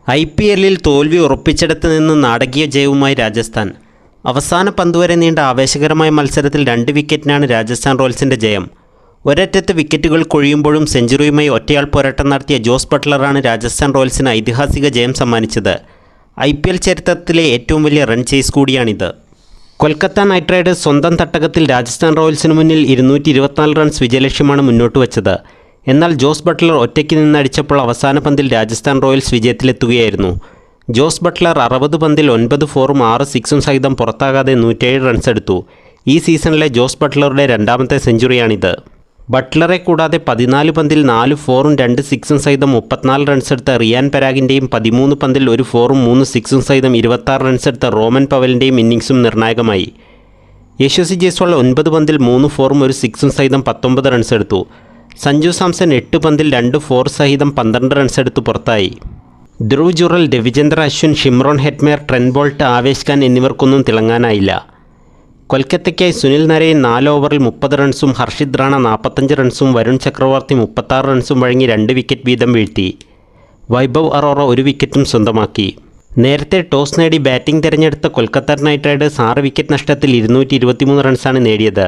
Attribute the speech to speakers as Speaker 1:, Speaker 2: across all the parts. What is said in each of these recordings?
Speaker 1: IPL-ൽ തോൽവി ഉറപ്പിച്ചിടത്ത് നിന്ന് നാടകീയ ജയവുമായി രാജസ്ഥാൻ. അവസാന പന്തുവരെ നീണ്ട ആവേശകരമായ മത്സരത്തിൽ 2 വിക്കറ്റിനാണ് രാജസ്ഥാൻ റോയൽസിൻ്റെ ജയം. ഒരറ്റത്ത് വിക്കറ്റുകൾ കൊഴിയുമ്പോഴും സെഞ്ചുറിയുമായി ഒറ്റയാൾ പോരാട്ടം നടത്തിയ ജോസ് ബട്ട്ലറാണ് രാജസ്ഥാൻ റോയൽസിന് ഐതിഹാസിക ജയം സമ്മാനിച്ചത്. IPL ചരിത്രത്തിലെ ഏറ്റവും വലിയ റൺ ചേസ് കൂടിയാണിത്. കൊൽക്കത്ത നൈറ്റ് റൈഡേഴ്സ് സ്വന്തം തട്ടകത്തിൽ രാജസ്ഥാൻ റോയൽസിന് മുന്നിൽ 224 റൺസ് വിജയലക്ഷ്യമാണ് മുന്നോട്ട് വച്ചത്. എന്നാൽ ജോസ് ബട്ട്ലർ ഒറ്റയ്ക്ക് നിന്നടിച്ചപ്പോൾ അവസാന പന്തിൽ രാജസ്ഥാൻ റോയൽസ് വിജയത്തിലെത്തുകയായിരുന്നു. ജോസ് ബട്ട്ലർ 60 പന്തിൽ 9 ഫോറും 6 സിക്സും സഹിതം പുറത്താകാതെ 107 റൺസ് എടുത്തു. ഈ സീസണിലെ ജോസ് ബട്ട്ലറുടെ രണ്ടാമത്തെ സെഞ്ചുറിയാണിത്. ബട്ട്ലറെ കൂടാതെ 14 പന്തിൽ 4 ഫോറും 2 സിക്സും സഹിതം 34 റൺസ് എടുത്ത റിയാൻ പരാഗിൻ്റെയും 13 പന്തിൽ 1 ഫോറും 3 സിക്സും സഹിതം 26 റൺസ് എടുത്ത റോമൻ പവലിൻ്റെയും ഇന്നിങ്സും നിർണായകമായി. യശസ്വി ജയ്സ്വാൾ 9 പന്തിൽ 3 ഫോറും 1 സിക്സും സഹിതം 19 റൺസ് എടുത്തു. സഞ്ജു സാംസൺ 8 പന്തിൽ 2 ഫോർ സഹിതം 12 റൺസ് എടുത്ത് പുറത്തായി. Dhruv Jurel, Ravichandra Ashwin, Shimron Hetmyer, Trent Boult, Avesh Khan എന്നിവർക്കൊന്നും തിളങ്ങാനായില്ല. കൊൽക്കത്തയ്ക്കായി സുനിൽ നരൈൻ 4 ഓവറിൽ 30 റൺസും ഹർഷിത് റാണ 45 റൺസും വരുൺ ചക്രവർത്തി 36 റൺസും വഴങ്ങി 2 വിക്കറ്റ് വീതം വീഴ്ത്തി. വൈഭവ് അറോറ 1 വിക്കറ്റും സ്വന്തമാക്കി. നേരത്തെ ടോസ് നേടി ബാറ്റിംഗ് തിരഞ്ഞെടുത്ത കൊൽക്കത്ത നൈറ്റ് റൈഡേഴ്സ് 6 വിക്കറ്റ് നഷ്ടത്തിൽ 223 റൺസാണ് നേടിയത്.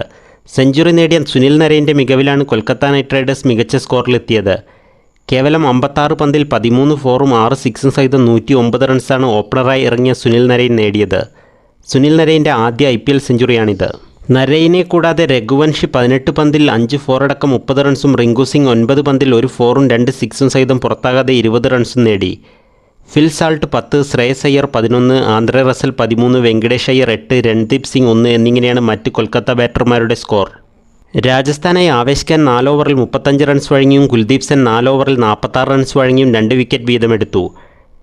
Speaker 1: സെഞ്ചുറി നേടിയ സുനിൽ നരൈൻ്റെ മികവിലാണ് കൊൽക്കത്ത നൈറ്റ് റൈഡേഴ്സ് മികച്ച സ്കോറിലെത്തിയത്. കേവലം 56 പന്തിൽ 13 ഫോറും 6 സിക്സും സഹിതം 109 റൺസാണ് ഓപ്പണറായി ഇറങ്ങിയ സുനിൽ നരൈൻ നേടിയത്. സുനിൽ നരൈൻ്റെ ആദ്യ IPL സെഞ്ചുറിയാണിത്. നരൈനെ കൂടാതെ രഘുവൻഷി 18 പന്തിൽ 5 ഫോറടക്കം 30 റൺസും റിങ്കു സിംഗ് 9 പന്തിൽ 1 ഫോറും 2 സിക്സും സഹിതം പുറത്താകാതെ 20 റൺസും നേടി. Phil Salt 10, Shreyas Iyer 11, Andre Russell 13, Venkatesh Iyer 8, Randeep Singh 1 എന്നിങ്ങനെയാണ് മറ്റ് കൊൽക്കത്ത ബാറ്റർമാരുടെ സ്കോർ. രാജസ്ഥാനായി ആവേശ് ഖാൻ 4 ഓവറിൽ 35 റൺസ് വഴങ്ങിയും കുൽദീപ് സെൻ 4 ഓവറിൽ 46 റൺസ് വഴങ്ങിയും 2 വിക്കറ്റ് വീതമെടുത്തു.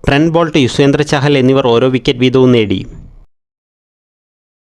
Speaker 1: ട്രെൻറ്റ് ബോൾട്ട്, യുസ്വേന്ദ്ര ചഹൽ എന്നിവർ ഓരോ വിക്കറ്റ് വീതവും നേടി.